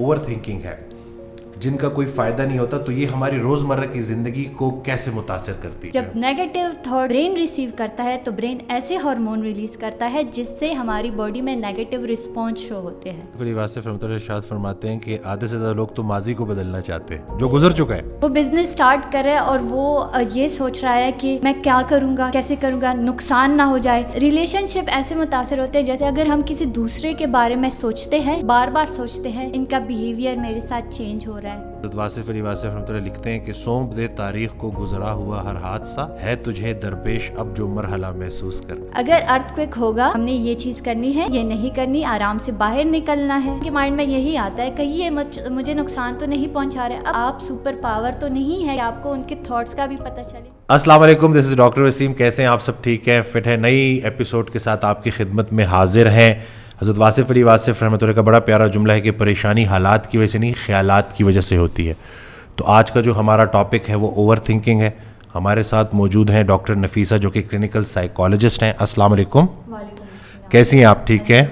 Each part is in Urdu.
اوور تھنکنگ ہے جن کا کوئی فائدہ نہیں ہوتا, تو یہ ہماری روزمرہ کی زندگی کو کیسے متاثر کرتی ہے؟ جب نیگیٹو تھاٹ برین ریسیو کرتا ہے تو برین ایسے ہارمون ریلیز کرتا ہے جس سے ہماری باڈی میں نیگیٹو رسپانس شو ہوتے ہیں. ولی واسف رحمۃ اللہ ارشاد فرماتے ہیں کہ آدھے سے زیادہ لوگ تو ماضی کو بدلنا چاہتے ہیں جو گزر چکا ہے. وہ بزنس سٹارٹ کر رہا ہے اور وہ یہ سوچ رہا ہے کہ میں کیا کروں گا, کیسے کروں گا, نقصان نہ ہو جائے. ریلیشن شپ ایسے متاثر ہوتے ہیں جیسے اگر ہم کسی دوسرے کے بارے میں سوچتے ہیں, بار بار سوچتے ہیں, ان کا بیہیویئر میرے ساتھ چینج ہو رہا ہے. واسف علی واسف رحمۃ اللہ لکھتے ہیں کہ سونپ دے تاریخ کو گزرا ہوا ہر حادثہ, ہے تجھے درپیش اب جو مرحلہ محسوس کر. اگر ارتھ کوئک ہوگا, ہم نے یہ چیز کرنی ہے, یہ نہیں کرنی, آرام سے باہر نکلنا ہے. کہ مائنڈ میں یہی آتا ہے کہیں یہ مجھے نقصان تو نہیں پہنچا رہے. اب آپ سپر پاور تو نہیں ہے کہ آپ کو ان کے تھاٹس کا بھی پتہ چلے. السلام علیکم, دس از ڈاکٹر وسیم. کیسے ہیں آپ سب؟ ٹھیک ہیں, فٹ ہیں. نئی ایپیسوڈ کے ساتھ آپ کی خدمت میں حاضر ہیں. حضرت واصف علی واصف رحمۃ اللہ کا بڑا پیارا جملہ ہے کہ پریشانی حالات کی وجہ سے نہیں, خیالات کی وجہ سے ہوتی ہے. تو آج کا جو ہمارا ٹاپک ہے وہ اوور تھنکنگ ہے. ہمارے ساتھ موجود ہیں ڈاکٹر نفیسہ جو کہ کلینکل سائیکالوجسٹ ہیں. السلام علیکم. کیسی ہیں آپ؟ ٹھیک ہیں.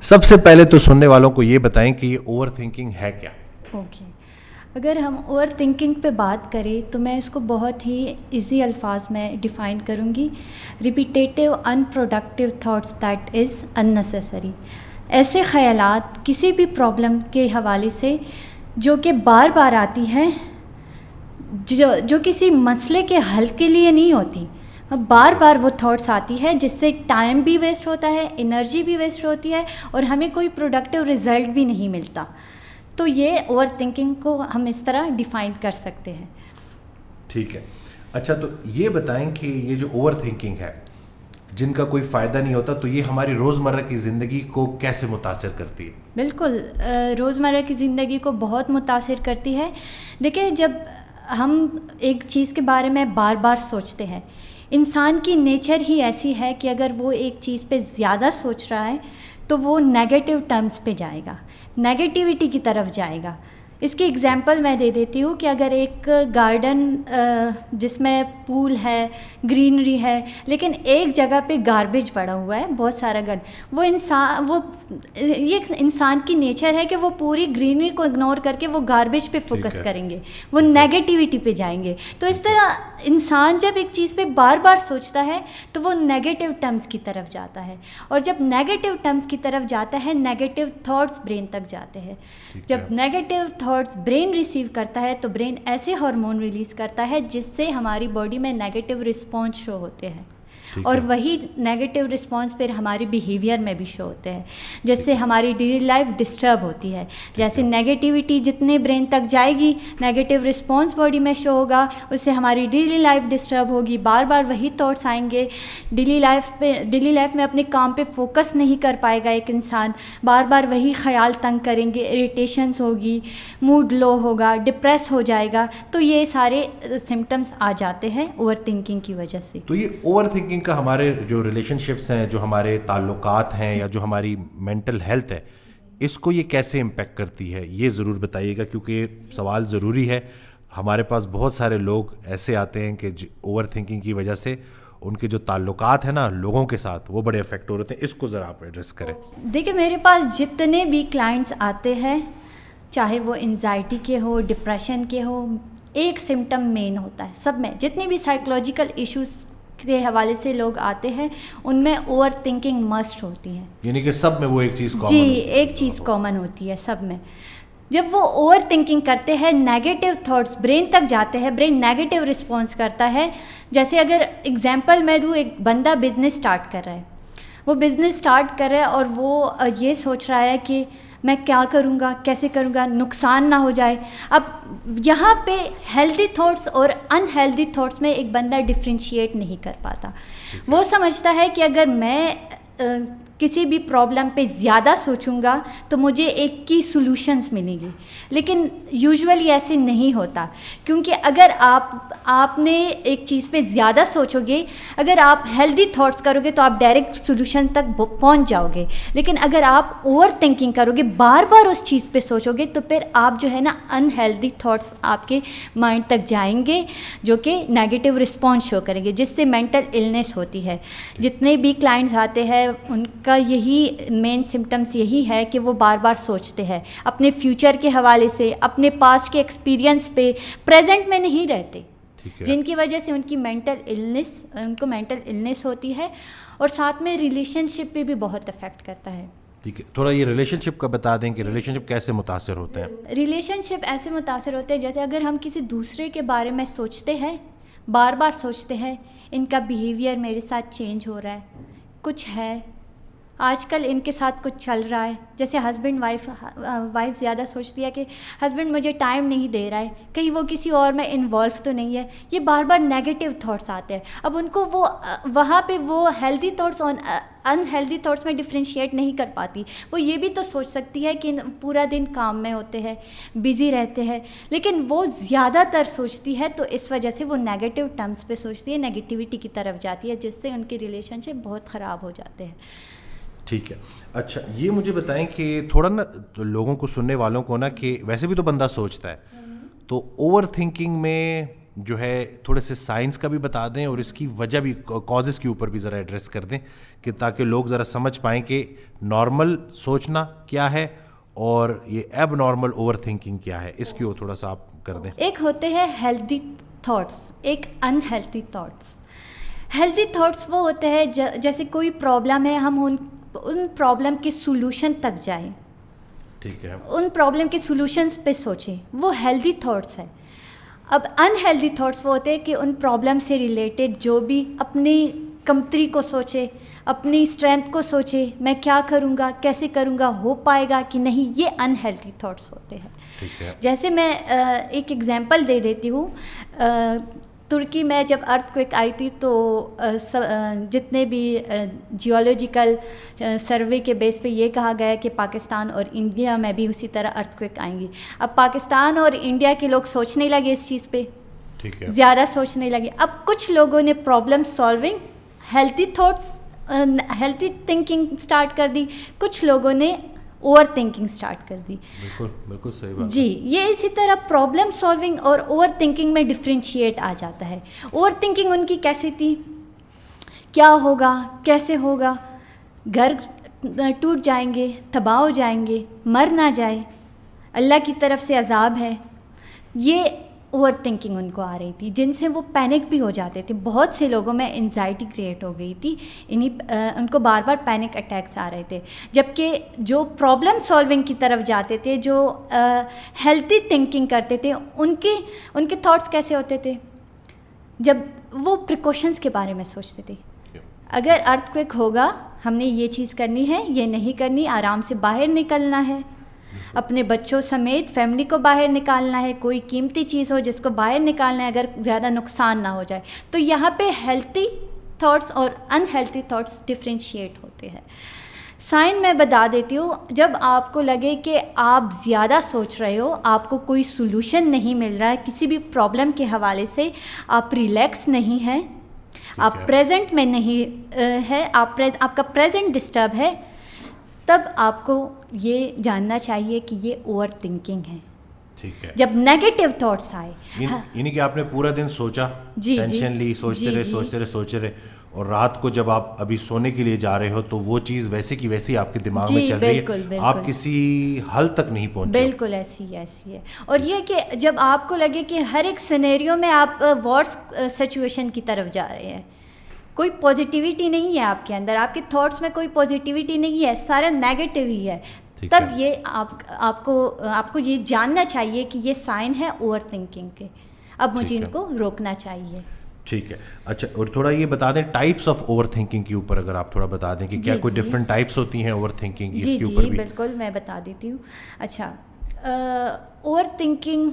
سب سے پہلے تو سننے والوں کو یہ بتائیں کہ یہ اوور تھنکنگ ہے کیا؟ اوکے, اگر ہم اوور تھنکنگ پہ بات کریں تو میں اس کو بہت ہی ایزی الفاظ میں ڈیفائن کروں گی. Repetitive unproductive thoughts that is unnecessary. ایسے خیالات کسی بھی پرابلم کے حوالے سے جو کہ بار بار آتی ہیں, جو کسی مسئلے کے حل کے لیے نہیں ہوتی, بار بار وہ تھاٹس آتی ہے جس سے ٹائم بھی ویسٹ ہوتا ہے, انرجی بھی ویسٹ ہوتی ہے اور ہمیں کوئی پروڈکٹیو رزلٹ بھی نہیں ملتا. تو یہ اوور تھنکنگ کو ہم اس طرح ڈیفائن کر سکتے ہیں. ٹھیک ہے. اچھا, تو یہ بتائیں کہ یہ جو اوور تھنکنگ ہے جن کا کوئی فائدہ نہیں ہوتا, تو یہ ہماری روزمرہ کی زندگی کو کیسے متاثر کرتی ہے؟ بالکل, روزمرہ کی زندگی کو بہت متاثر کرتی ہے. دیکھیں, جب ہم ایک چیز کے بارے میں بار بار سوچتے ہیں, انسان کی نیچر ہی ایسی ہے کہ اگر وہ ایک چیز پہ زیادہ سوچ رہا ہے تو وہ نیگیٹو ٹرمز پہ جائے گا, نیگیٹیوٹی کی طرف جائے گا. اس کی اگزامپل میں دے دیتی ہوں کہ اگر ایک گارڈن جس میں پول ہے, گرینری ہے, لیکن ایک جگہ پہ گاربیج پڑا ہوا ہے, بہت سارا وہ یہ انسان کی نیچر ہے کہ وہ پوری گرینری کو اگنور کر کے وہ گاربیج پہ فوکس کریں گے, وہ نیگیٹیوٹی پہ جائیں گے. تو اس طرح انسان جب ایک چیز پہ بار بار سوچتا ہے تو وہ نیگیٹو ٹرمز کی طرف جاتا ہے, اور جب نیگیٹو ٹرمز کی طرف جاتا ہے نیگیٹو تھاٹس برین تک جاتے ہیں. جب نیگیٹو تھاٹس برین ریسیو کرتا ہے تو برین ایسے ہارمون ریلیز کرتا ہے جس سے ہماری باڈی میں نیگیٹو رسپانس شو ہوتے ہیں, اور وہی نیگیٹو رسپانس پھر ہماری بیہیویئر میں بھی شو ہوتے ہیں, جس سے ہماری ڈیلی لائف ڈسٹرب ہوتی ہے. جیسے نیگیٹیوٹی جتنے برین تک جائے گی, نیگیٹو رسپانس باڈی میں شو ہوگا, اس سے ہماری ڈیلی لائف ڈسٹرب ہوگی, بار بار وہی تھاٹس آئیں گے. ڈیلی لائف میں اپنے کام پہ فوکس نہیں کر پائے گا ایک انسان, بار بار وہی خیال تنگ کریں گے, اریٹیشنس ہوگی, موڈ لو ہوگا, ڈپریس ہو جائے گا. تو یہ سارے سمٹمس آ جاتے ہیں اوور تھنکنگ کی وجہ سے. تو یہ اوور تھنکنگ کا ہمارے جو ریلیشن شپس ہیں, جو ہمارے تعلقات ہیں, یا جو ہماری مینٹل ہیلتھ ہے, اس کو یہ کیسے امپیکٹ کرتی ہے, یہ ضرور بتائیے گا, کیونکہ یہ سوال ضروری ہے. ہمارے پاس بہت سارے لوگ ایسے آتے ہیں کہ اوور تھنکنگ کی وجہ سے ان کے جو تعلقات ہیں نا لوگوں کے ساتھ, وہ بڑے افیکٹ ہو رہے ہیں. اس کو ذرا آپ ایڈریس کریں. دیکھیں, میرے پاس جتنے بھی کلائنٹس آتے ہیں, چاہے وہ انزائٹی کے ہو, ڈپریشن کے ہو, ایک سمٹم مین ہوتا ہے سب میں. جتنے بھی سائیکولوجیکل ایشوز کے حوالے سے لوگ آتے ہیں ان میں اوور تھنکنگ مسٹ ہوتی ہے. یعنی کہ سب میں وہ ایک چیز کامن جی, ایک چیز کامن ہوتی ہے سب میں. جب وہ اوور تھنکنگ کرتے ہیں, نیگیٹو تھاٹس برین تک جاتے ہیں, برین نیگیٹو رسپانس کرتا ہے. جیسے اگر اگزامپل میں دوں, ایک بندہ بزنس سٹارٹ کر رہا ہے, وہ بزنس سٹارٹ کر رہا ہے اور وہ یہ سوچ رہا ہے کہ میں کیا کروں گا, کیسے کروں گا, نقصان نہ ہو جائے. اب یہاں پہ ہیلدی تھاٹس اور ان ہیلدی تھاٹس میں ایک بندہ ڈفرینشیٹ نہیں کر پاتا. وہ سمجھتا ہے کہ اگر میں کسی بھی پرابلم پہ زیادہ سوچوں گا تو مجھے ایک کی سولوشنز ملیں گی, لیکن یوزولی ایسے نہیں ہوتا. کیونکہ اگر آپ نے ایک چیز پہ زیادہ سوچو گے, اگر آپ ہیلدی تھاٹس کرو گے تو آپ ڈائریکٹ سولوشن تک پہنچ جاؤ گے. لیکن اگر آپ اوور تھنکنگ کرو گے, بار بار اس چیز پہ سوچو گے, تو پھر آپ جو ہے نا ان ہیلدی تھاٹس آپ کے مائنڈ تک جائیں گے جو کہ نیگیٹو رسپانس شو کریں گے, جس سے مینٹل النس ہوتی ہے. جتنے بھی کلائنٹس آتے ہیں ان کا یہی مین سمٹمس یہی ہے کہ وہ بار بار سوچتے ہیں اپنے فیوچر کے حوالے سے, اپنے پاسٹ کے ایکسپیرینس پہ, پریزنٹ میں نہیں رہتے, جن کی وجہ سے ان کو مینٹل النس ہوتی ہے, اور ساتھ میں ریلیشن شپ پہ بھی بہت افیکٹ کرتا ہے. ٹھیک ہے, تھوڑا یہ ریلیشن شپ کا بتا دیں کہ ریلیشن شپ کیسے متاثر ہوتے ہیں. ریلیشن شپ ایسے متاثر ہوتے ہیں جیسے اگر ہم کسی دوسرے کے بارے میں سوچتے ہیں, بار بار سوچتے ہیں, ان کا بیہیویئر میرے ساتھ چینج ہو رہا ہے, کچھ ہے آج کل ان کے ساتھ کچھ چل رہا ہے, جیسے ہسبینڈ وائف زیادہ سوچتی ہے کہ ہسبینڈ مجھے ٹائم نہیں دے رہا ہے, کہیں وہ کسی اور میں انوالو تو نہیں ہے, یہ بار بار نیگیٹو تھاٹس آتے ہیں. اب ان کو وہ وہاں پہ وہ ہیلدی تھاٹس اور انہیلدی تھاٹس میں ڈفرینشیٹ نہیں کر پاتی. وہ یہ بھی تو سوچ سکتی ہے کہ پورا دن کام میں ہوتے ہیں, بزی رہتے ہیں, لیکن وہ زیادہ تر سوچتی ہے, تو اس وجہ سے وہ نیگیٹو ٹرمس پہ سوچتی ہے, نیگیٹیوٹی کی طرف جاتی ہے, جس سے ان کی ریلیشن شپ بہت خراب ہو جاتے ہیں. ٹھیک ہے, اچھا یہ مجھے بتائیں کہ تھوڑا نا لوگوں کو, سننے والوں کو نا, کہ ویسے بھی تو بندہ سوچتا ہے, تو اوور تھنکنگ میں جو ہے تھوڑے سے سائنس کا بھی بتا دیں, اور اس کی وجہ بھی, کازز کے اوپر بھی ذرا ایڈریس کر دیں, کہ تاکہ لوگ ذرا سمجھ پائیں کہ نارمل سوچنا کیا ہے اور یہ ایب نارمل اوور تھنکنگ کیا ہے. اس کی وہ تھوڑا سا آپ کر دیں. ایک ہوتے ہیں ہیلدی تھاٹس, ایک انہیلدی تھاٹس. ہیلدی تھاٹس وہ ہوتے ہیں جیسے کوئی پرابلم ہے, ہم ان پرابلم کے سولوشن تک جائیں, ٹھیک ہے, ان پرابلم کے سولوشنس پہ سوچیں, وہ ہیلدی تھاٹس ہے. اب انہیلدی تھاٹس وہ ہوتے ہیں کہ ان پرابلم سے ریلیٹڈ جو بھی اپنی کمتری کو سوچے, اپنی اسٹرینتھ کو سوچے, میں کیا کروں گا, کیسے کروں گا, ہو پائے گا کہ نہیں, یہ انہیلدی تھاٹس ہوتے ہیں. ٹھیک ہے, جیسے میں ایک ایگزامپل دے دیتی ہوں. ترکی میں جب ارتھ کوئک آئی تھی تو جتنے بھی جیولوجیکل سروے کے بیس پہ یہ کہا گیا کہ پاکستان اور انڈیا میں بھی اسی طرح ارتھ کوئک آئیں گی. اب پاکستان اور انڈیا کے لوگ سوچنے لگے اس چیز پہ, ٹھیک ہے, زیادہ سوچنے لگے. اب کچھ لوگوں نے problem solving, healthy thoughts, healthy thinking start کر دی, کچھ لوگوں نے اوور تھنکنگ اسٹارٹ کر دی. بالکل صحیح بات. جی, یہ اسی طرح پرابلم سالونگ اور اوور تھنکنگ میں ڈفرینشیٹ آ جاتا ہے. اوور تھنکنگ ان کی کیسی تھی, کیا ہوگا, کیسے ہوگا, گھر ٹوٹ جائیں گے, تباہ ہو جائیں گے, مر نہ جائے, اللہ کی طرف سے عذاب ہے, یہ اوور تھنکنگ ان کو آ رہی تھی, جن سے وہ پینک بھی ہو جاتے تھے. بہت سے لوگوں میں انزائٹی کریٹ ہو گئی تھی, ان کو بار بار پینک اٹیکس آ رہے تھے. جبکہ جو پرابلم سالونگ کی طرف جاتے تھے, جو ہیلتھی تھنکنگ کرتے تھے, ان کے تھاٹس کیسے ہوتے تھے, جب وہ پریکاشنس کے بارے میں سوچتے تھے. اگر ارتھ کوئک ہوگا, ہم نے یہ چیز کرنی ہے, یہ نہیں کرنی, آرام سے باہر نکلنا ہے, اپنے بچوں سمیت فیملی کو باہر نکالنا ہے, کوئی قیمتی چیز ہو جس کو باہر نکالنا ہے اگر زیادہ نقصان نہ ہو جائے. تو یہاں پہ ہیلتھی تھاٹس اور انہیلتھی تھاٹس ڈفرینشیٹ ہوتے ہیں. سائن میں بتا دیتی ہوں, جب آپ کو لگے کہ آپ زیادہ سوچ رہے ہو, آپ کو کوئی سولوشن نہیں مل رہا ہے کسی بھی پرابلم کے حوالے سے, آپ ریلیکس نہیں ہیں, آپ پریزنٹ میں نہیں ہے, آپ کا پریزنٹ ڈسٹرب ہے, تب آپ کو یہ جاننا چاہیے کہ یہ اوور تھنکنگ ہے. ٹھیک ہے, جب نیگیٹو تھاٹس آئے, یعنی کہ آپ نے پورا دن سوچا, ٹینشن لی, سوچتے رہے, اور رات کو جب آپ ابھی سونے کے لیے جا رہے ہو تو وہ چیز ویسے کی ویسی آپ کے دماغ میں چل رہی ہے, آپ کسی حل تک نہیں پہنچے. بالکل ایسی ہے. اور یہ کہ جب آپ کو لگے کہ ہر ایک سینیریو میں آپ وارس سچویشن کی طرف جا رہے ہیں, کوئی پازیٹیوٹی نہیں ہے آپ کے اندر, آپ کے تھاٹس میں کوئی پازیٹیوٹی نہیں ہے, سارا نیگیٹو ہی ہے, تب یہ آپ کو یہ جاننا چاہیے کہ یہ سائن ہے اوور تھنکنگ کے, اب مجھے ان کو روکنا چاہیے. ٹھیک ہے, اچھا, اور تھوڑا یہ بتا دیں ٹائپس آف اوور تھنکنگ کے اوپر, اگر آپ تھوڑا بتا دیں کہ کیا کوئی ڈفرینٹ ٹائپس ہوتی ہیں اوور تھنکنگ کی, اس کے اوپر بھی. بالکل میں بتا دیتی ہوں. اچھا, اوور تھنکنگ,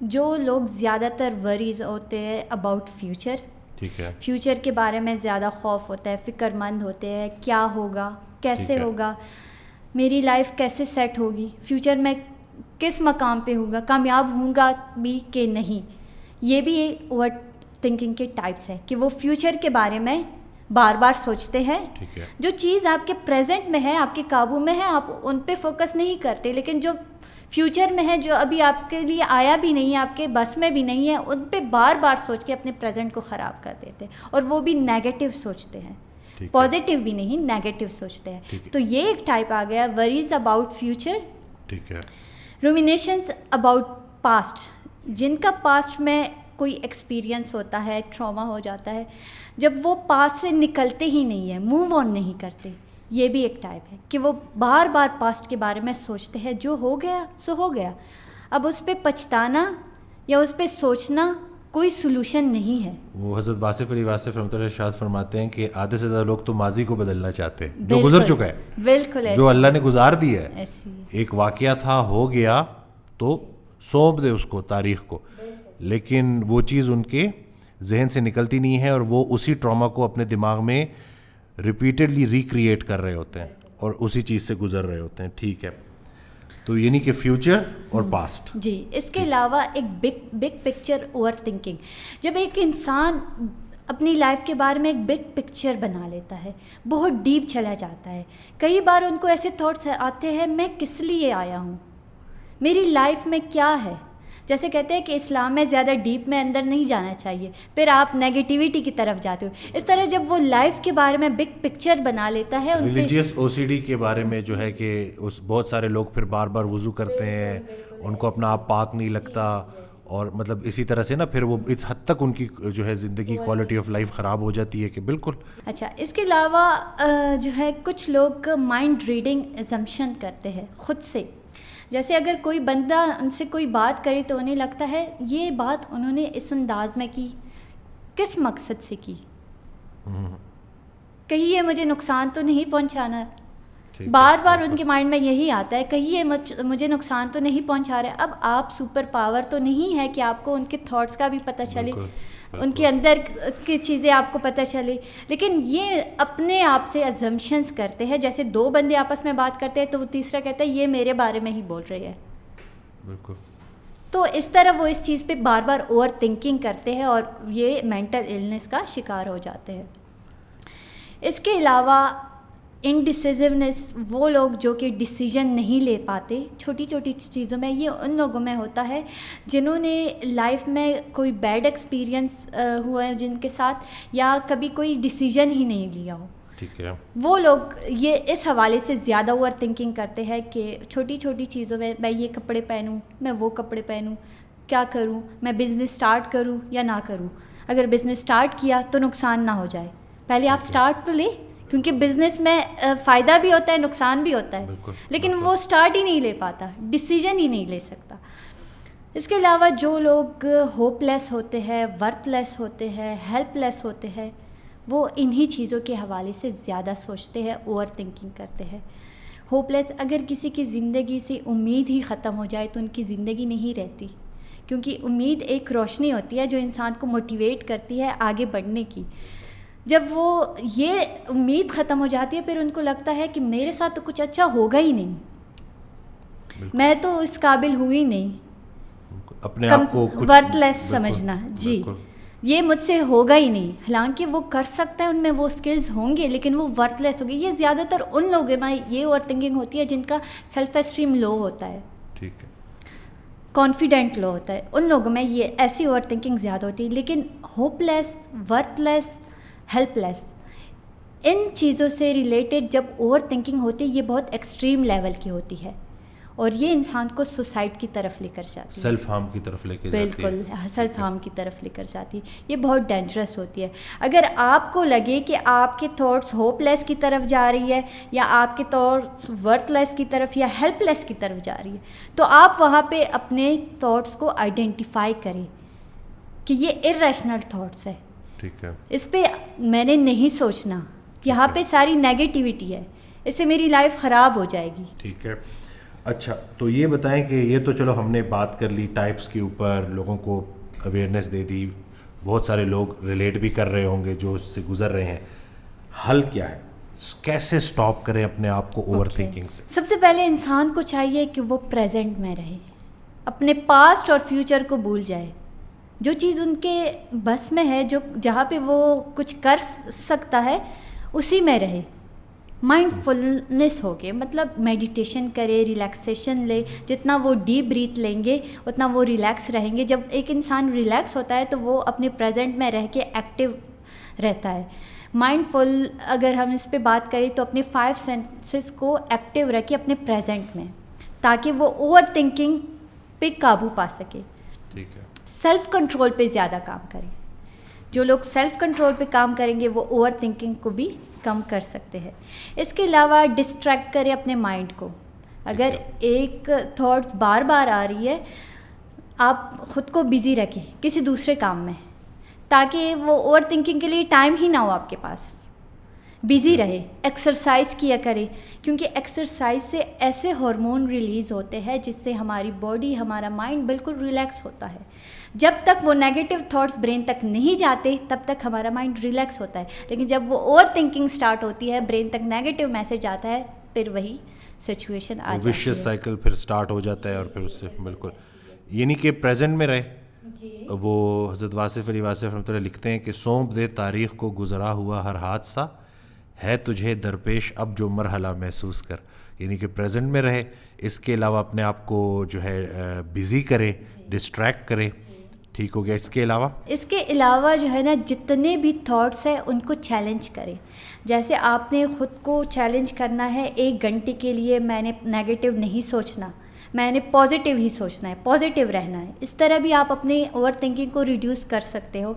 جو لوگ زیادہ تر وریز ہوتے ہیں اباؤٹ فیوچر, ٹھیک ہے, فیوچر کے بارے میں زیادہ خوف ہوتا ہے, فکر مند ہوتے ہیں, کیا ہوگا, کیسے ہوگا, میری لائف کیسے سیٹ ہوگی, فیوچر میں کس مقام پہ ہوگا, کامیاب ہوں گا بھی کہ نہیں. یہ بھی ایک اوور تھنکنگ کے ٹائپس ہے کہ وہ فیوچر کے بارے میں بار بار سوچتے ہیں. جو چیز آپ کے پریزنٹ میں ہے, آپ کے قابو میں ہے, آپ ان پہ فوکس نہیں کرتے, لیکن جو فیوچر میں ہے, جو ابھی آپ کے لیے آیا بھی نہیں ہے, آپ کے بس میں بھی نہیں ہے, ان پہ بار بار سوچ کے اپنے پریزنٹ کو خراب کر دیتے, اور وہ بھی نیگیٹو سوچتے ہیں. پازیٹیو بھی نہیں نیگیٹو سوچتے ہیں. تو یہ ایک ٹائپ آ گیا وریز اباؤٹ فیوچر. ٹھیک ہے. رومینیشنز اباؤٹ پاسٹ, جن کا پاسٹ میں کوئی ایکسپیرینس ہوتا ہے, ٹراما ہو جاتا ہے, جب وہ پاسٹ سے نکلتے ہی نہیں ہیں, موو آن نہیں کرتے. یہ بھی ایک ٹائپ ہے کہ وہ بار بار پاسٹ کے بارے میں سوچتے ہیں, جو ہو گیا سو ہو گیا, اب اس پہ پچھتانا یا اس پہ سوچنا کوئی سلوشن نہیں ہے. وہ حضرت واصف علی واصف رحمۃ اللہ ارشاد فرماتے ہیں کہ آدھے سے زیادہ لوگ تو ماضی کو بدلنا چاہتے ہیں, جو گزر چکا ہے, بالکل جو اللہ نے گزار دیا ہے. ایک واقعہ تھا, ہو گیا تو سونپ دے اس کو, تاریخ کو, لیکن وہ چیز ان کے ذہن سے نکلتی نہیں ہے اور وہ اسی ٹراما کو اپنے دماغ میں ریپیٹڈلی ریکریٹ کر رہے ہوتے ہیں اور اسی چیز سے گزر رہے ہوتے ہیں. ٹھیک ہے, تو یعنی کہ فیوچر اور پاسٹ. جی, اس کے علاوہ ایک بگ پکچر اوور تھنکنگ. جب ایک انسان اپنی لائف کے بارے میں ایک بگ پکچر بنا لیتا ہے, بہت ڈیپ چلا جاتا ہے, کئی بار ان کو ایسے تھاٹس آتے ہیں میں کس لیے آیا ہوں, میری لائف میں کیا ہے. جیسے کہتے ہیں کہ اسلام میں زیادہ ڈیپ میں اندر نہیں جانا چاہیے, پھر آپ نیگیٹیوٹی کی طرف جاتے ہو. اس طرح جب وہ لائف کے بارے میں بگ پکچر بنا لیتا ہے, ریلیجیس او سی ڈی کے بارے میں جو ہے کہ اس بہت سارے لوگ پھر بار بار وضو کرتے ہیں, ان کو اپنا آپ پاک نہیں لگتا, اور مطلب اسی طرح سے نا پھر وہ اس حد تک ان کی جو ہے زندگی کوالٹی آف لائف خراب ہو جاتی ہے کہ بالکل. اچھا, اس کے علاوہ جو ہے کچھ لوگ مائنڈ ریڈنگ ایزمپشن کرتے ہیں خود سے. جیسے اگر کوئی بندہ ان سے کوئی بات کرے تو انہیں لگتا ہے یہ بات انہوں نے اس انداز میں کی, کس مقصد سے کی, کہیں یہ مجھے نقصان تو نہیں پہنچانا. بار بار ان کے مائنڈ میں یہی آتا ہے, کہیں یہ مجھے نقصان تو نہیں پہنچا رہا ہے. اب آپ سپر پاور تو نہیں ہے کہ آپ کو ان کے تھاٹس کا بھی پتہ چلے, ان کے اندر کی چیزیں آپ کو پتہ چلے, لیکن یہ اپنے آپ سے ازمپشنز کرتے ہیں. جیسے دو بندے آپس میں بات کرتے ہیں تو وہ تیسرا کہتا ہے یہ میرے بارے میں ہی بول رہی ہے. بالکل. تو اس طرح وہ اس چیز پہ بار بار اوور تھنکنگ کرتے ہیں اور یہ مینٹل النس کا شکار ہو جاتے ہیں. اس کے علاوہ انڈیسیزونیس, وہ لوگ جو کہ ڈیسیژن نہیں لے پاتے چھوٹی چھوٹی چیزوں میں. یہ ان لوگوں میں ہوتا ہے جنہوں نے لائف میں کوئی بیڈ ایکسپیرینس ہوا ہے جن کے ساتھ, یا کبھی کوئی ڈیسیژن ہی نہیں لیا ہو. ٹھیک ہے. وہ لوگ یہ اس حوالے سے زیادہ اوور تھنکنگ کرتے ہیں کہ چھوٹی چھوٹی چیزوں میں یہ کپڑے پہنوں, میں وہ کپڑے پہنوں, کیا کروں, میں بزنس اسٹارٹ کروں یا نہ کروں. اگر بزنس اسٹارٹ کیا تو نقصان نہ ہو جائے, پہلے آپ اسٹارٹ تو لیں, کیونکہ بزنس میں فائدہ بھی ہوتا ہے نقصان بھی ہوتا ہے. لیکن وہ اسٹارٹ ہی نہیں لے پاتا, ڈیسیژن ہی نہیں لے سکتا. اس کے علاوہ جو لوگ ہوپ لیس ہوتے ہیں, ورتھ لیس ہوتے ہیں, ہیلپ لیس ہوتے ہیں, وہ انہی چیزوں کے حوالے سے زیادہ سوچتے ہیں, اوور تھنکنگ کرتے ہیں. ہوپ لیس, اگر کسی کی زندگی سے امید ہی ختم ہو جائے تو ان کی زندگی نہیں رہتی, کیونکہ امید ایک روشنی ہوتی ہے جو انسان کو موٹیویٹ کرتی ہے آگے بڑھنے کی. جب وہ یہ امید ختم ہو جاتی ہے پھر ان کو لگتا ہے کہ میرے ساتھ تو کچھ اچھا ہوگا ہی نہیں, میں تو اس قابل ہوئی نہیں, اپنے آپ کو ورتھ لیس سمجھنا. جی, یہ مجھ سے ہوگا ہی نہیں, حالانکہ وہ کر سکتا ہے, ان میں وہ اسکلز ہوں گے, لیکن وہ ورتھ لیس ہوگی. یہ زیادہ تر ان لوگوں میں یہ اوور تھنکنگ ہوتی ہے جن کا سیلف اسٹیم لو ہوتا ہے, ٹھیک ہے, کانفیڈنٹ لو ہوتا ہے. ان لوگوں میں یہ ایسی اوور تھنکنگ زیادہ ہوتی ہے. لیکن ہوپ لیس, ورتھ لیس, ہیلپ لیس, ان چیزوں سے ریلیٹڈ جب اوور تھنکنگ ہوتی ہے یہ بہت ایکسٹریم لیول کی ہوتی ہے, اور یہ انسان کو سوسائڈ کی طرف لے کر جاتی ہے, سیلف ہارم کی طرف لے کے جاتی ہے. بالکل, سیلف ہارم کی طرف لے کر جاتی ہے. یہ بہت ڈینجرس ہوتی ہے. اگر آپ کو لگے کہ آپ کے تھاٹس ہوپ لیس کی طرف جا رہی ہے, یا آپ کے تھاٹس ورتھ لیس کی طرف یا ہیلپ لیس کی طرف جا رہی ہے, تو آپ وہاں پہ اپنے تھاٹس کو آئیڈینٹیفائی کریں کہ یہ ارریشنل تھاٹس ہے, ٹھیک ہے, اس پہ میں نے نہیں سوچنا, یہاں پہ ساری نیگیٹیوٹی ہے, اس سے میری لائف خراب ہو جائے گی. ٹھیک ہے. اچھا, تو یہ بتائیں کہ یہ تو چلو ہم نے بات کر لی ٹائپس کے اوپر, لوگوں کو اویئرنیس دے دی, بہت سارے لوگ ریلیٹ بھی کر رہے ہوں گے جو اس سے گزر رہے ہیں. حل کیا ہے, کیسے سٹاپ کریں اپنے آپ کو اوور تھنکنگ سے؟ سب سے پہلے انسان کو چاہیے کہ وہ پریزنٹ میں رہے, اپنے پاسٹ اور فیوچر کو بھول جائے. جو چیز ان کے بس میں ہے, جو جہاں پہ وہ کچھ کر سکتا ہے اسی میں رہے. مائنڈ فلنس ہو کے, مطلب میڈیٹیشن کرے, ریلیکسیشن لے, جتنا وہ ڈیپ بریتھ لیں گے اتنا وہ ریلیکس رہیں گے. جب ایک انسان ریلیکس ہوتا ہے تو وہ اپنے پریزنٹ میں رہ کے ایکٹیو رہتا ہے. مائنڈفل اگر ہم اس پہ بات کریں تو اپنے 5 سینسز کو ایکٹیو رکھے اپنے پریزنٹ میں، تاکہ وہ اوور تھنکنگ پہ قابو پا سکے. ٹھیک ہے. سیلف کنٹرول پہ زیادہ کام کریں. جو لوگ سیلف کنٹرول پہ کام کریں گے وہ اوور تھنکنگ کو بھی کم کر سکتے ہیں. اس کے علاوہ ڈسٹریکٹ کریں اپنے مائنڈ کو. اگر ایک تھاٹس بار بار آ رہی ہے، آپ خود کو بزی رکھیں کسی دوسرے کام میں، تاکہ وہ اوور تھنکنگ کے لیے ٹائم ہی نہ ہو آپ کے پاس. بزی رہے. ایکسرسائز کیا کرے، کیونکہ ایکسرسائز سے ایسے ہارمون ریلیز ہوتے ہیں جس سے ہماری باڈی، ہمارا مائنڈ بالکل ریلیکس ہوتا ہے. جب تک وہ نیگیٹو تھاٹس برین تک نہیں جاتے تب تک ہمارا مائنڈ ریلیکس ہوتا ہے، لیکن جب وہ اوور تھنکنگ سٹارٹ ہوتی ہے، برین تک نیگیٹو میسج آتا ہے، پھر وہی سچویشن آ جاتی ہے، ویشیس سائیکل پھر سٹارٹ ہو جاتا ہے. اور پھر اس سے بالکل یعنی کہ پریزنٹ میں رہے. وہ حضرت واصف علی واصف رحمۃ اللہ لکھتے ہیں کہ سونپ دے تاریخ کو گزرا ہوا ہر حادثہ، ہے تجھے درپیش اب جو مرحلہ محسوس کر. یعنی کہ پریزنٹ میں رہے. اس کے علاوہ اپنے آپ کو جو ہے بزی کرے، ڈسٹریکٹ کرے. ٹھیک ہو گیا. اس کے علاوہ جو ہے نا، جتنے بھی تھاٹس ہیں ان کو چیلنج کریں. جیسے آپ نے خود کو چیلنج کرنا ہے 1 گھنٹے کے لیے، میں نے نیگیٹو نہیں سوچنا، میں نے پازیٹیو ہی سوچنا ہے، پازیٹیو رہنا ہے. اس طرح بھی آپ اپنی اوور تھنکنگ کو ریڈیوس کر سکتے ہو.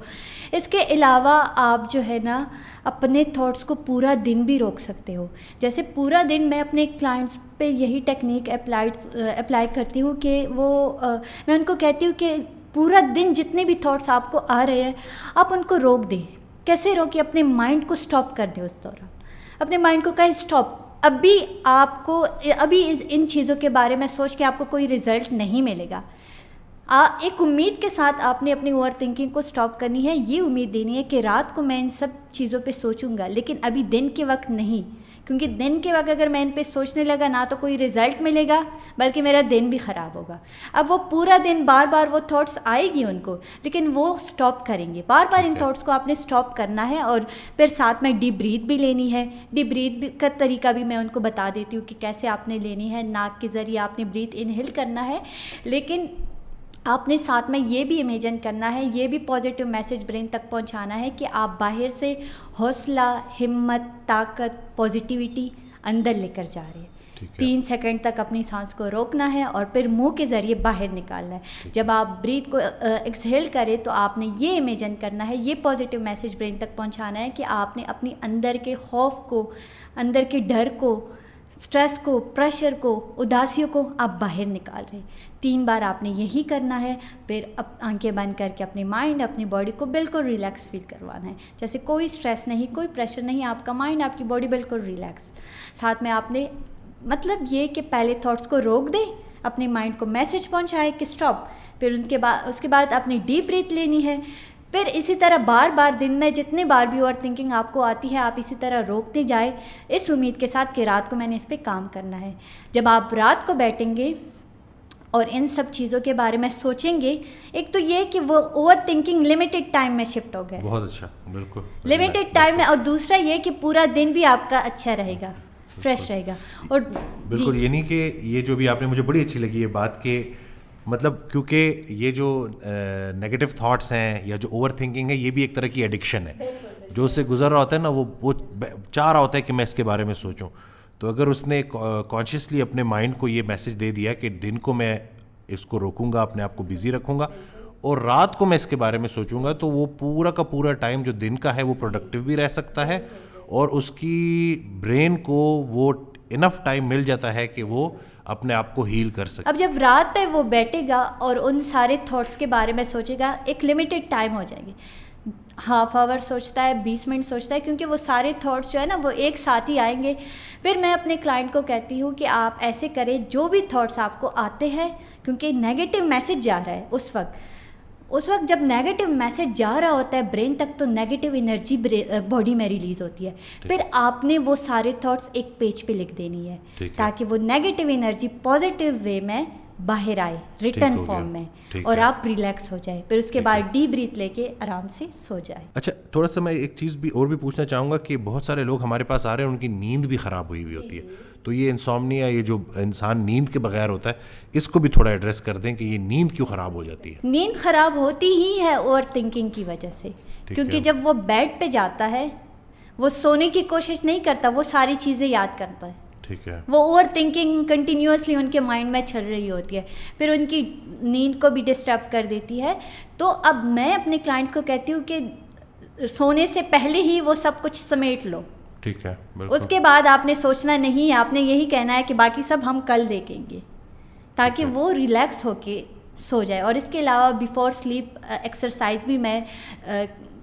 اس کے علاوہ آپ جو ہے نا اپنے تھاٹس کو پورا دن بھی روک سکتے ہو. جیسے پورا دن میں اپنے کلائنٹس پہ یہی ٹیکنیک اپلائی کرتی ہوں کہ میں ان کو کہتی ہوں کہ پورا دن جتنے بھی تھاٹس آپ کو آ رہے ہیں آپ ان کو روک دیں. کیسے روکیں؟ اپنے مائنڈ کو اسٹاپ کر دیں. اس دوران اپنے مائنڈ کو کہیں اسٹاپ، ابھی ان چیزوں کے بارے میں سوچ کے آپ کو کوئی رزلٹ نہیں ملے گا. ایک امید کے ساتھ آپ نے اپنی اوور تھنکنگ کو اسٹاپ کرنی ہے. یہ امید دینی ہے کہ رات کو میں ان سب چیزوں پہ سوچوں گا، لیکن ابھی دن کے وقت نہیں، کیونکہ دن کے وقت اگر میں ان پہ سوچنے لگا نہ تو کوئی رزلٹ ملے گا بلکہ میرا دن بھی خراب ہوگا. اب وہ پورا دن بار بار وہ تھاٹس آئے گی ان کو، لیکن وہ اسٹاپ کریں گے. بار بار ان تھاٹس کو آپ نے اسٹاپ کرنا ہے. اور پھر ساتھ میں ڈیپ بریتھ بھی لینی ہے. ڈیپ بریتھ کا طریقہ بھی میں ان کو بتا دیتی ہوں کہ کیسے آپ نے لینی ہے. ناک کے ذریعے آپ نے بریتھ انہیل کرنا ہے، لیکن آپ نے ساتھ میں یہ بھی امیجن کرنا ہے، یہ بھی پازیٹیو میسج برین تک پہنچانا ہے کہ آپ باہر سے حوصلہ، ہمت، طاقت، پازیٹیوٹی اندر لے کر جا رہے ہیں. 3 سیکنڈ تک اپنی سانس کو روکنا ہے اور پھر منہ کے ذریعے باہر نکالنا ہے. جب آپ بریتھ کو ایکسہیل کریں تو آپ نے یہ امیجن کرنا ہے، یہ پازیٹیو میسج برین تک پہنچانا ہے کہ آپ نے اپنی اندر کے خوف کو، اندر کے ڈر کو، اسٹریس کو، پریشر کو، اداسیوں کو آپ باہر نکال رہے ہیں. 3 بار آپ نے یہی کرنا ہے. پھر آنکھیں بند کر کے اپنے مائنڈ، اپنی باڈی کو بالکل ریلیکس فیل کروانا ہے، جیسے کوئی اسٹریس نہیں، کوئی پریشر نہیں. آپ کا مائنڈ، آپ کی باڈی بالکل ریلیکس. ساتھ میں آپ نے مطلب یہ کہ پہلے تھاٹس کو روک دیں، اپنے مائنڈ کو میسج پہنچائے کہ اسٹاپ. پھر اس کے بعد اپنی ڈیپ بریتھ لینی ہے. پھر اسی طرح بار بار دن میں جتنے بار بھی اوور تھنکنگ آپ کو آتی ہے آپ اسی طرح روکتے جائیں، اس امید کے ساتھ کہ رات کو میں نے اس پہ کام کرنا ہے. جب آپ رات کو بیٹھیں گے اور ان سب چیزوں کے بارے میں سوچیں گے، ایک تو یہ کہ وہ اوور تھنکنگ لمیٹڈ ٹائم میں شفٹ ہو گئے. بہت اچھا، بالکل لمیٹڈ ٹائم میں. اور دوسرا یہ کہ پورا دن بھی آپ کا اچھا رہے گا، فریش رہے گا. اور بالکل یعنی کہ یہ جو بھی آپ نے، مجھے بڑی اچھی لگی یہ بات کہ مطلب کیونکہ یہ جو نیگیٹو تھاٹس ہیں یا جو اوور تھنکنگ ہے یہ بھی ایک طرح کی ایڈکشن ہے. جو اس سے گزر رہا ہوتا ہے نا وہ چاہ رہا ہوتا ہے کہ میں اس کے بارے میں سوچوں. تو اگر اس نے کانشیسلی اپنے مائنڈ کو یہ میسج دے دیا کہ دن کو میں اس کو روکوں گا، اپنے آپ کو بزی رکھوں گا اور رات کو میں اس کے بارے میں سوچوں گا، تو وہ پورا کا پورا ٹائم جو دن کا ہے وہ پروڈکٹیو بھی رہ سکتا ہے اور اس کی برین کو وہ انف ٹائم مل جاتا ہے کہ وہ اپنے آپ کو ہیل کر سکے. اب جب رات پہ وہ بیٹھے گا اور ان سارے تھاٹس کے بارے میں سوچے گا، ایک لمیٹڈ ٹائم ہو جائے گی. ½ آور سوچتا ہے، 20 منٹ سوچتا ہے، کیونکہ وہ سارے تھاٹس جو ہے نا وہ ایک ساتھ ہی آئیں گے. پھر میں اپنے کلائنٹ کو کہتی ہوں کہ آپ ایسے کریں، جو بھی تھاٹس آپ کو آتے ہیں، کیونکہ نیگیٹو میسج جا رہا ہے اس وقت جب نیگیٹو میسج جا رہا ہوتا ہے برین تک، تو نیگیٹو انرجی باڈی میں ریلیز ہوتی ہے. پھر آپ نے وہ سارے تھاٹس ایک پیج پہ لکھ دینی ہے تاکہ وہ نیگیٹو انرجی پازیٹیو وے میں باہر آئے، ریٹرن فارم میں، اور آپ ریلیکس ہو جائے. پھر اس کے بعد ڈیپ بریتھ لے کے آرام سے سو جائے. اچھا، تھوڑا سا میں ایک چیز بھی اور بھی پوچھنا چاہوں گا کہ بہت سارے لوگ ہمارے پاس آ رہے ہیں، ان کی نیند بھی خراب ہوئی ہوتی ہے. تو یہ انسومنیا، یہ جو انسان نیند کے بغیر ہوتا ہے، اس کو بھی تھوڑا ایڈریس کر دیں کہ یہ نیند کیوں خراب ہو جاتی ہے. نیند خراب ہوتی ہی ہے اوور تھنکنگ کی وجہ سے، کیونکہ جب وہ بیڈ پہ جاتا ہے وہ سونے کی کوشش نہیں کرتا, وہ ساری چیزیں یاد کرتا ہے. ٹھیک ہے. وہ اوور تھنکنگ کنٹینیوسلی ان کے مائنڈ میں چل رہی ہوتی ہے, پھر ان کی نیند کو بھی ڈسٹرب کر دیتی ہے. تو اب میں اپنے کلائنٹس کو کہتی ہوں کہ سونے سے پہلے ہی وہ سب کچھ سمیٹ لو. ٹھیک ہے. اس کے بعد آپ نے سوچنا نہیں ہے, آپ نے یہی کہنا ہے کہ باقی سب ہم کل دیکھیں گے, تاکہ وہ ریلیکس ہو کے سو جائے. اور اس کے علاوہ بیفور سلیپ ایکسرسائز بھی میں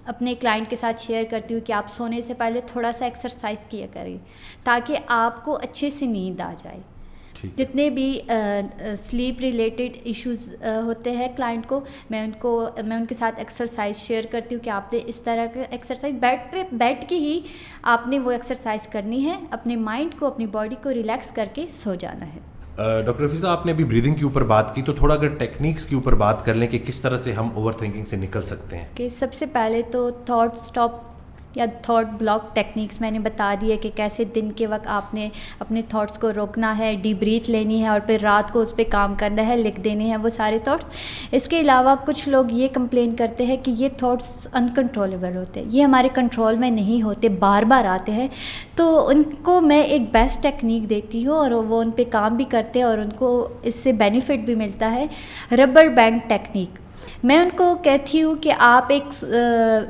اپنے کلائنٹ کے ساتھ شیئر کرتی ہوں کہ آپ سونے سے پہلے تھوڑا سا ایکسرسائز کیا کریں تاکہ آپ کو اچھے سے نیند آ جائے. جتنے بھی سلیپ ریلیٹڈ ایشوز ہوتے ہیں کلائنٹ کو, میں ان کے ساتھ ایکسرسائز شیئر کرتی ہوں کہ آپ نے اس طرح کا ایکسرسائز بیڈ پہ بیٹھ کے ہی آپ نے وہ ایکسرسائز کرنی ہے, اپنے مائنڈ کو اپنی باڈی کو ریلیکس کر کے سو جانا ہے. ڈاکٹر رفیسہ, آپ نے ابھی بریدنگ کے اوپر بات کی, تو تھوڑا اگر ٹیکنیکس کے اوپر بات کر لیں کہ کس طرح سے ہم اوور تھنکنگ سے نکل سکتے ہیں. کہ سب سے پہلے تو تھاٹ اسٹاپ یا تھاٹ بلاک ٹیکنیکس میں نے بتا دی ہے کہ کیسے دن کے وقت آپ نے اپنے تھاٹس کو روکنا ہے, ڈیپ بریتھ لینی ہے اور پھر رات کو اس پہ کام کرنا ہے, لکھ دینے ہیں وہ سارے تھاٹس. اس کے علاوہ کچھ لوگ یہ کمپلین کرتے ہیں کہ یہ تھاٹس انکنٹرولیبل ہوتے ہیں, یہ ہمارے کنٹرول میں نہیں ہوتے, بار بار آتے ہیں. تو ان کو میں ایک بیسٹ ٹیکنیک دیتی ہوں اور وہ ان پہ کام بھی کرتے ہیں اور ان کو اس سے بینیفٹ بھی ملتا ہے, ربر بینڈ ٹیکنیک. میں ان کو کہتی ہوں کہ آپ ایک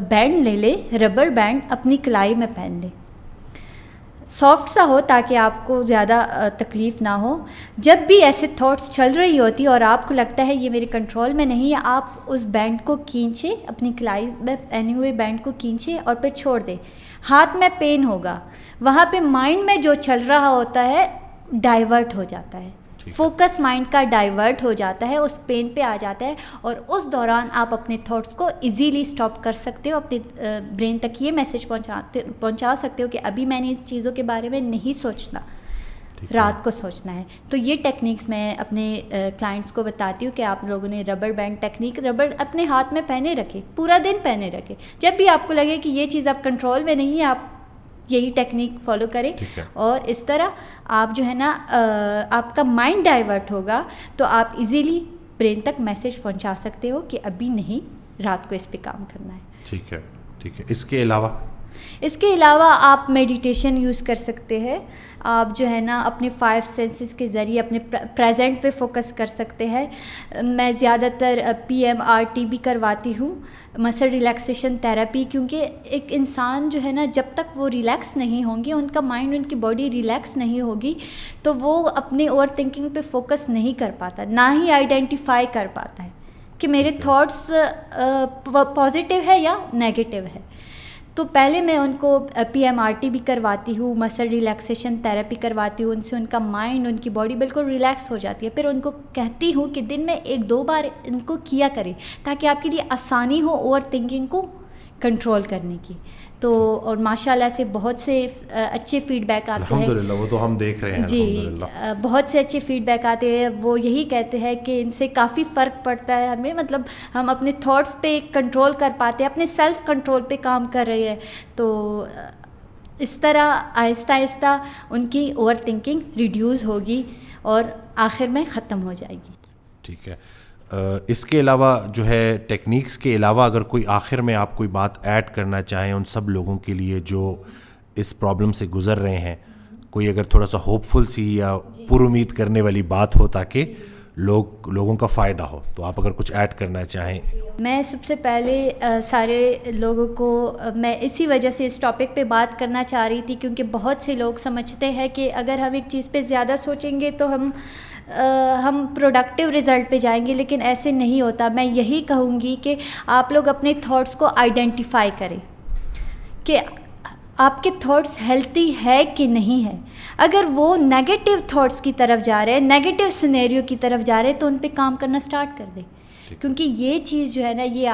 بینڈ لے لیں, ربر بینڈ اپنی کلائی میں پہن لیں, سافٹ سا ہو تاکہ آپ کو زیادہ تکلیف نہ ہو. جب بھی ایسے تھاٹس چل رہی ہوتی اور آپ کو لگتا ہے یہ میرے کنٹرول میں نہیں ہے, آپ اس بینڈ کو کھینچیں, اپنی کلائی میں پہنے ہوئے بینڈ کو کھینچیں اور پھر چھوڑ دیں. ہاتھ میں پین ہوگا, وہاں پہ مائنڈ میں جو چل رہا ہوتا ہے ڈائیورٹ ہو جاتا ہے, فوکس مائنڈ کا ڈائیورٹ ہو جاتا ہے, اس پین پہ آ جاتا ہے, اور اس دوران آپ اپنے تھاٹس کو ایزیلی اسٹاپ کر سکتے ہو, اپنے برین تک یہ میسج پہنچا سکتے ہو کہ ابھی میں نے ان چیزوں کے بارے میں نہیں سوچنا, رات کو سوچنا ہے. تو یہ ٹیکنیکس میں اپنے کلائنٹس کو بتاتی ہوں کہ آپ لوگوں نے ربر بینڈ ٹیکنیک, ربر اپنے ہاتھ میں پہنے رکھے, پورا دن پہنے رکھے. جب بھی آپ کو لگے کہ یہ چیز آپ کنٹرول میں نہیں ہے, آپ یہی ٹیکنیک فالو کریں, اور اس طرح آپ جو ہے نا آپ کا مائنڈ ڈائیورٹ ہوگا تو آپ ایزیلی برین تک میسج پہنچا سکتے ہو کہ ابھی نہیں, رات کو اس پہ کام کرنا ہے. ٹھیک ہے, ٹھیک ہے. اس کے علاوہ آپ میڈیٹیشن یوز کر سکتے ہیں. آپ جو ہے نا اپنے 5 سینسز کے ذریعے اپنے پریزنٹ پہ فوکس کر سکتے ہیں. میں زیادہ تر PMRT بھی کرواتی ہوں, مسل ریلیکسیشن تھراپی, کیونکہ ایک انسان جو ہے نا جب تک وہ ریلیکس نہیں ہوں گے, ان کا مائنڈ, ان کی باڈی ریلیکس نہیں ہوگی, تو وہ اپنے اوور تھنکنگ پہ فوکس نہیں کر پاتا, نہ ہی آئیڈینٹیفائی کر پاتا ہے کہ میرے تھاٹس پازیٹیو ہے یا نیگیٹیو ہے. تو پہلے میں ان کو PMRT بھی کرواتی ہوں, مسل ریلیکسیشن تھراپی کرواتی ہوں, ان سے ان کا مائنڈ, ان کی باڈی بالکل ریلیکس ہو جاتی ہے. پھر ان کو کہتی ہوں کہ دن میں 1-2 بار ان کو کیا کریں تاکہ آپ کے لیے آسانی ہو اوور تھنکنگ کو کنٹرول کرنے کی. تو اور ماشاء اللہ سے بہت سے اچھے فیڈ بیک آتے ہیں, الحمدللہ, وہ تو ہم دیکھ رہے ہیں. جی, بہت سے اچھے فیڈ بیک آتے ہیں. وہ یہی کہتے ہیں کہ ان سے کافی فرق پڑتا ہے ہمیں, مطلب ہم اپنے تھاٹس پہ کنٹرول کر پاتے ہیں, اپنے سیلف کنٹرول پہ کام کر رہے ہیں. تو اس طرح آہستہ آہستہ ان کی اوور تھنکنگ ریڈیوز ہوگی اور آخر میں ختم ہو جائے گی. ٹھیک ہے. اس کے علاوہ جو ہے ٹیکنیکس کے علاوہ اگر کوئی آخر میں آپ کوئی بات ایڈ کرنا چاہیں ان سب لوگوں کے لیے جو اس پرابلم سے گزر رہے ہیں, کوئی اگر تھوڑا سا ہوپ فل سی یا پر امید کرنے والی بات ہو تاکہ لوگوں کا فائدہ ہو, تو آپ اگر کچھ ایڈ کرنا چاہیں. میں سب سے پہلے سارے لوگوں کو میں اسی وجہ سے اس ٹاپک پہ بات کرنا چاہ رہی تھی, کیونکہ بہت سے لوگ سمجھتے ہیں کہ اگر ہم ایک چیز پہ زیادہ سوچیں گے تو ہم پروڈکٹیو رزلٹ پہ جائیں گے, لیکن ایسے نہیں ہوتا. میں یہی کہوں گی کہ آپ لوگ اپنے تھاٹس کو آئیڈینٹیفائی کریں کہ آپ کے تھاٹس ہیلتھی ہے کہ نہیں ہے. اگر وہ نیگیٹو تھاٹس کی طرف جا رہے ہیں, نیگیٹو سینیریو کی طرف جا رہے ہیں, تو ان پہ کام کرنا سٹارٹ کر دیں, کیونکہ یہ چیز جو ہے نا یہ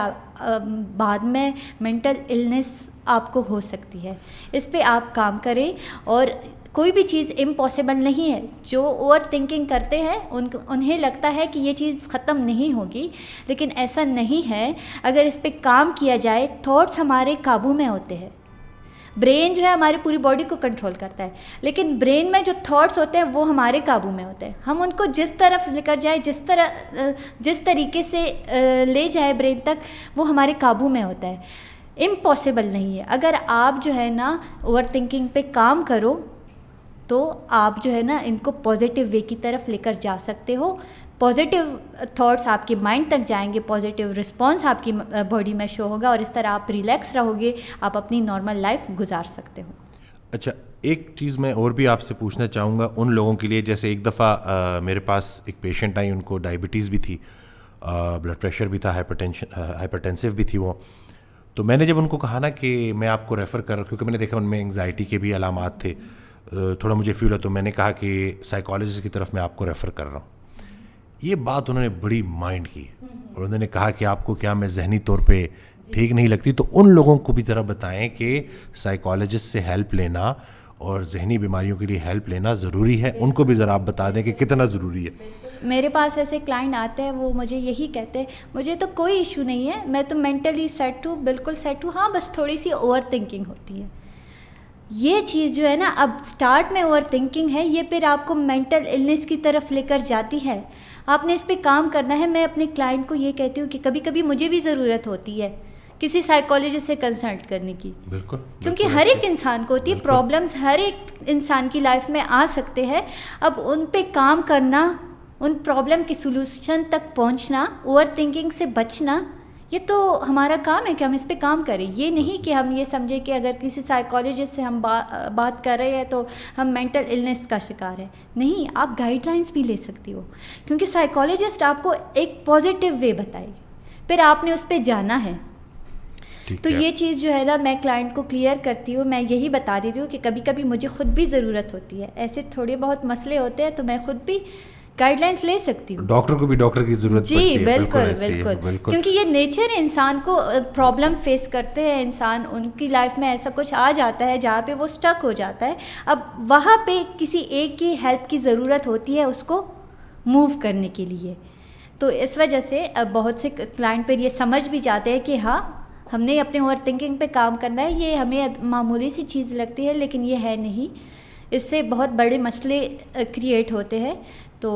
بعد میں مینٹل النس آپ کو ہو سکتی ہے. اس پہ آپ کام کریں, اور کوئی بھی چیز امپاسبل نہیں ہے. جو اوور تھنکنگ کرتے ہیں انہیں لگتا ہے کہ یہ چیز ختم نہیں ہوگی, لیکن ایسا نہیں ہے. اگر اس پہ کام کیا جائے, تھاٹس ہمارے قابو میں ہوتے ہیں. برین جو ہے ہماری پوری باڈی کو کنٹرول کرتا ہے, لیکن برین میں جو تھاٹس ہوتے ہیں وہ ہمارے قابو میں ہوتے ہیں. ہم ان کو جس طرف لے کر جائے, جس طریقے سے لے جائے برین تک, وہ ہمارے قابو میں ہوتا ہے. امپاسبل نہیں ہے. اگر آپ جو ہے نا اوور تھنکنگ پہ کام کرو تو آپ جو ہے نا ان کو پازیٹیو وے کی طرف لے کر جا سکتے ہو. پازیٹیو تھاٹس آپ کے مائنڈ تک جائیں گے, پازیٹیو رسپانس آپ کی باڈی میں شو ہوگا, اور اس طرح آپ ریلیکس رہو گے, آپ اپنی نارمل لائف گزار سکتے ہو. اچھا, ایک چیز میں اور بھی آپ سے پوچھنا چاہوں گا ان لوگوں کے لیے, جیسے ایک دفعہ میرے پاس ایک پیشنٹ آئی, ان کو ڈائبٹیز بھی تھی, بلڈ پریشر بھی تھا, ہائپرٹینسو بھی تھی وہ. تو میں نے جب ان کو کہا نا کہ میں آپ کو ریفر کر رہا ہوں, کیونکہ میں نے دیکھا ان میں انگزائٹی کے بھی علامات تھے, تھوڑا مجھے فیل ہوا, تو میں نے کہا کہ سائیکالوجسٹ کی طرف میں آپ کو ریفر کر رہا ہوں. یہ بات انہوں نے بڑی مائنڈ کی اور انہوں نے کہا کہ آپ کو کیا میں ذہنی طور پہ ٹھیک نہیں لگتی؟ تو ان لوگوں کو بھی ذرا بتائیں کہ سائیکالوجسٹ سے ہیلپ لینا اور ذہنی بیماریوں کے لیے ہیلپ لینا ضروری ہے. ان کو بھی ذرا آپ بتا دیں کہ کتنا ضروری ہے. میرے پاس ایسے کلائنٹ آتے ہیں, وہ مجھے یہی کہتے ہیں مجھے تو کوئی ایشو نہیں ہے, میں تو مینٹلی سیٹ ہوں, بالکل سیٹ ہوں, ہاں بس تھوڑی سی اوور تھنکنگ ہوتی ہے. یہ چیز جو ہے نا, اب سٹارٹ میں اوور تھنکنگ ہے, یہ پھر آپ کو مینٹل النس کی طرف لے کر جاتی ہے. آپ نے اس پہ کام کرنا ہے. میں اپنے کلائنٹ کو یہ کہتی ہوں کہ کبھی کبھی مجھے بھی ضرورت ہوتی ہے کسی سائیکالوجسٹ سے کنسلٹ کرنے کی, بالکل, کیونکہ ہر ایک انسان کو ہوتی ہے پرابلمس, ہر ایک انسان کی لائف میں آ سکتے ہیں. اب ان پہ کام کرنا, ان پرابلم کے سلوشن تک پہنچنا, اوور تھنکنگ سے بچنا, یہ تو ہمارا کام ہے کہ ہم اس پہ کام کریں. یہ نہیں کہ ہم یہ سمجھیں کہ اگر کسی سائیکالوجسٹ سے ہم بات کر رہے ہیں تو ہم مینٹل النس کا شکار ہے. نہیں, آپ گائیڈ لائنس بھی لے سکتی ہو, کیونکہ سائیکالوجسٹ آپ کو ایک پازیٹیو وے بتائے گی, پھر آپ نے اس پہ جانا ہے. تو یہ چیز جو ہے نا میں کلائنٹ کو کلیئر کرتی ہوں. میں یہی بتا دیتی ہوں کہ کبھی کبھی مجھے خود بھی ضرورت ہوتی ہے, ایسے تھوڑے بہت مسئلے ہوتے ہیں تو میں خود بھی گائیڈ لائنس لے سکتی ہوں. ڈاکٹر کو بھی ڈاکٹر کی ضرورت پڑتی ہے. جی بالکل بالکل, کیونکہ یہ نیچر ہے, انسان کو پرابلم فیس کرتے ہیں انسان, ان کی لائف میں ایسا کچھ آ جاتا ہے جہاں پہ وہ اسٹک ہو جاتا ہے. اب وہاں پہ کسی ایک کی ہیلپ کی ضرورت ہوتی ہے اس کو موو کرنے کے لیے. تو اس وجہ سے اب بہت سے کلائنٹ پہ یہ سمجھ بھی جاتے ہیں کہ ہاں ہم نے اپنے اوور تھنکنگ پہ کام کرنا ہے. یہ ہمیں معمولی سی چیز لگتی ہے لیکن یہ ہے نہیں, اس سے بہت بڑے مسئلے کریٹ ہوتے ہیں. تو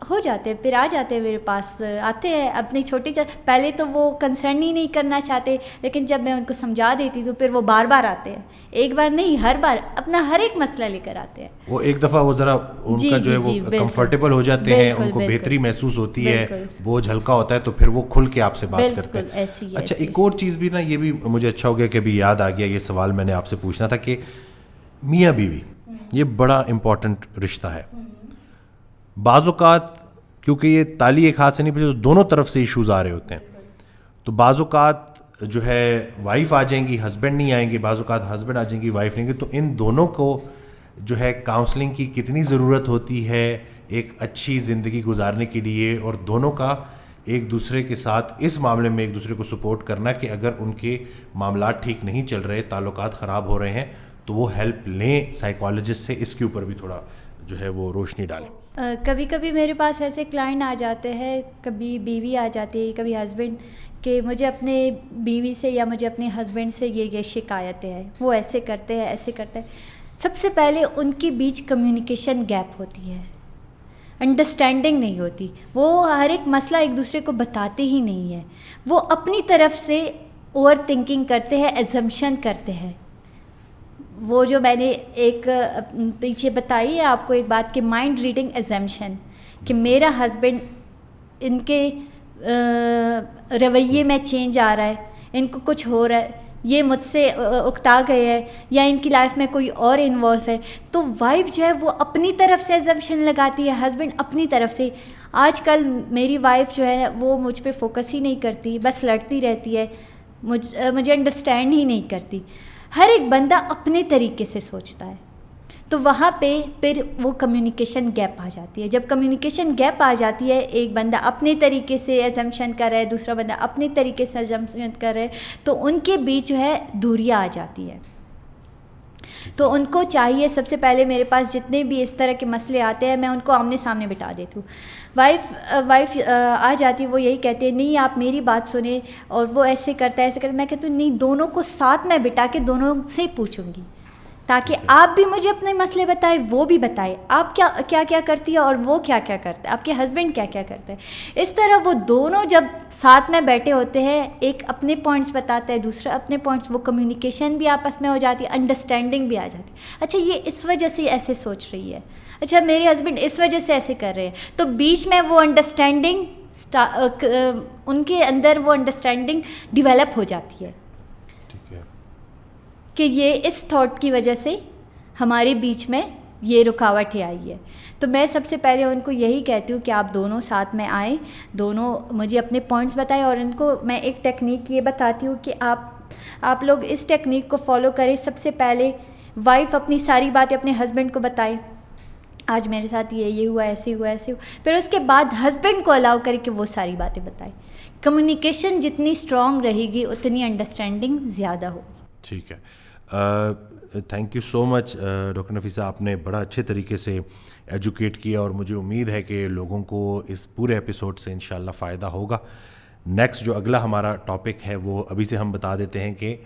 ہو جاتے ہیں, پھر آ جاتے ہیں میرے پاس, آتے ہیں اپنی چھوٹی پہلے تو وہ کنسرن ہی نہیں کرنا چاہتے, لیکن جب میں ان کو سمجھا دیتی تو پھر وہ بار بار آتے ہیں, ایک بار نہیں ہر بار اپنا ہر ایک مسئلہ لے کر آتے ہیں. وہ ایک دفعہ وہ ذرا ان کا جو ہے وہ کمفرٹیبل ہو جاتے ہیں, ان کو بہتری محسوس ہوتی ہے, بوجھ ہلکا ہوتا ہے, تو پھر وہ کھل کے آپ سے بات کرتے ہیں. اچھا, ایک اور چیز بھی نا, یہ بھی مجھے اچھا ہو گیا کہ ابھی یاد آ گیا, یہ سوال میں نے آپ سے پوچھنا تھا کہ میاں بیوی یہ بڑا امپورٹنٹ رشتہ ہے. بعض اوقات کیونکہ یہ تالی ایک ہاتھ سے نہیں بجتی, تو دونوں طرف سے ایشوز آ رہے ہوتے ہیں. تو بعض اوقات جو ہے وائف آ جائیں گی, ہسبینڈ نہیں آئیں گے, بعض اوقات ہسبینڈ آ جائیں گی, وائف نہیں گی. تو ان دونوں کو جو ہے کاؤنسلنگ کی کتنی ضرورت ہوتی ہے ایک اچھی زندگی گزارنے کے لیے, اور دونوں کا ایک دوسرے کے ساتھ اس معاملے میں ایک دوسرے کو سپورٹ کرنا کہ اگر ان کے معاملات ٹھیک نہیں چل رہے, تعلقات خراب ہو رہے ہیں, تو وہ ہیلپ لیں سائیکالوجسٹ سے. اس کے اوپر بھی تھوڑا جو ہے وہ روشنی ڈالیں. کبھی کبھی میرے پاس ایسے کلائنٹ آ جاتے ہیں, کبھی بیوی آ جاتی ہے, کبھی ہسبینڈ, کہ مجھے اپنے بیوی سے یا مجھے اپنے ہسبینڈ سے یہ شکایتیں ہیں, وہ ایسے کرتے ہیں ایسے کرتے ہیں. سب سے پہلے ان کے بیچ کمیونیکیشن گیپ ہوتی ہے, انڈرسٹینڈنگ نہیں ہوتی. وہ ہر ایک مسئلہ ایک دوسرے کو بتاتے ہی نہیں ہیں, وہ اپنی طرف سے اوور تھنکنگ کرتے ہیں, ایزمپشن کرتے ہیں. وہ جو میں نے ایک پیچھے بتائی ہے آپ کو ایک بات کہ مائنڈ ریڈنگ ایزمپشن, کہ میرا ہسبینڈ ان کے رویے میں چینج آ رہا ہے, ان کو کچھ ہو رہا ہے, یہ مجھ سے اکتا گئے ہیں, یا ان کی لائف میں کوئی اور انوالو ہے. تو وائف جو ہے وہ اپنی طرف سے ایزمپشن لگاتی ہے, ہسبینڈ اپنی طرف سے. آج کل میری وائف جو ہے وہ مجھ پہ فوکس ہی نہیں کرتی, بس لڑتی رہتی ہے, مجھے انڈرسٹینڈ ہی نہیں کرتی. ہر ایک بندہ اپنے طریقے سے سوچتا ہے, تو وہاں پہ پھر وہ کمیونیکیشن گیپ آ جاتی ہے. جب کمیونیکیشن گیپ آ جاتی ہے, ایک بندہ اپنے طریقے سے ایزمپشن کر رہا ہے, دوسرا بندہ اپنے طریقے سے ایزمپشن کر رہا ہے, تو ان کے بیچ جو ہے دوریاں آ جاتی ہے. تو ان کو چاہیے سب سے پہلے, میرے پاس جتنے بھی اس طرح کے مسئلے آتے ہیں میں ان کو آمنے سامنے بٹھا دیتی ہوں. وائف آ جاتی ہے, وہ یہی کہتے ہیں نہیں آپ میری بات سنیں, اور وہ ایسے کرتا ہے ایسے کرتا ہے. میں کہتی ہوں نہیں, دونوں کو ساتھ میں بٹھا کے دونوں سے پوچھوں گی, تاکہ آپ بھی مجھے اپنے مسئلے بتائیں, وہ بھی بتائیں آپ کیا کیا کرتی ہے اور وہ کیا کیا کرتے ہیں, آپ کے ہسبینڈ کیا کیا کرتے ہیں. اس طرح وہ دونوں جب ساتھ میں بیٹھے ہوتے ہیں, ایک اپنے پوائنٹس بتاتا ہے, دوسرا اپنے پوائنٹس, وہ کمیونیکیشن بھی آپس میں ہو جاتی ہے, انڈرسٹینڈنگ بھی آ جاتی ہے. اچھا یہ اس وجہ سے ایسے سوچ رہی ہے, اچھا میرے ہسبینڈ اس وجہ سے ایسے کر رہے ہیں, تو بیچ میں وہ انڈرسٹینڈنگ ان کے اندر وہ انڈرسٹینڈنگ ڈیولپ ہو جاتی ہے کہ یہ اس تھاٹ کی وجہ سے ہمارے بیچ میں یہ رکاوٹیں آئی ہے. تو میں سب سے پہلے ان کو یہی کہتی ہوں کہ آپ دونوں ساتھ میں آئیں, دونوں مجھے اپنے پوائنٹس بتائیں, اور ان کو میں ایک ٹیکنیک یہ بتاتی ہوں کہ آپ لوگ اس ٹیکنیک کو فالو کریں. سب سے پہلے وائف اپنی ساری باتیں اپنے ہسبینڈ کو بتائے, آج میرے ساتھ یہ ہوا, ایسے ہوا, ایسے ہوا. پھر اس کے بعد ہسبینڈ کو الاؤ کرے کہ وہ ساری باتیں بتائے. کمیونیکیشن جتنی اسٹرانگ رہے گی اتنی انڈرسٹینڈنگ زیادہ ہوگی. ٹھیک ہے, thank you so much doctor Nafisa, آپ نے بڑا اچھے طریقے سے ایجوکیٹ کیا, اور مجھے امید ہے کہ لوگوں کو اس پورے ایپیسوڈ سے انشاءاللہ فائدہ ہوگا. نیکسٹ جو اگلا ہمارا ٹاپک ہے وہ ابھی سے ہم بتا دیتے ہیں کہ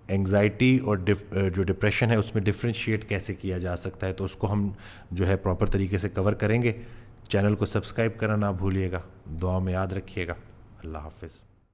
انگزائٹی اور جو ڈپریشن ہے اس میں ڈفرینشیٹ کیسے کیا جا سکتا ہے, تو اس کو ہم جو ہے پراپر طریقے سے کور کریں گے. چینل کو سبسکرائب کرنا نہ بھولیے گا, دعا میں یاد رکھیے گا. اللہ حافظ.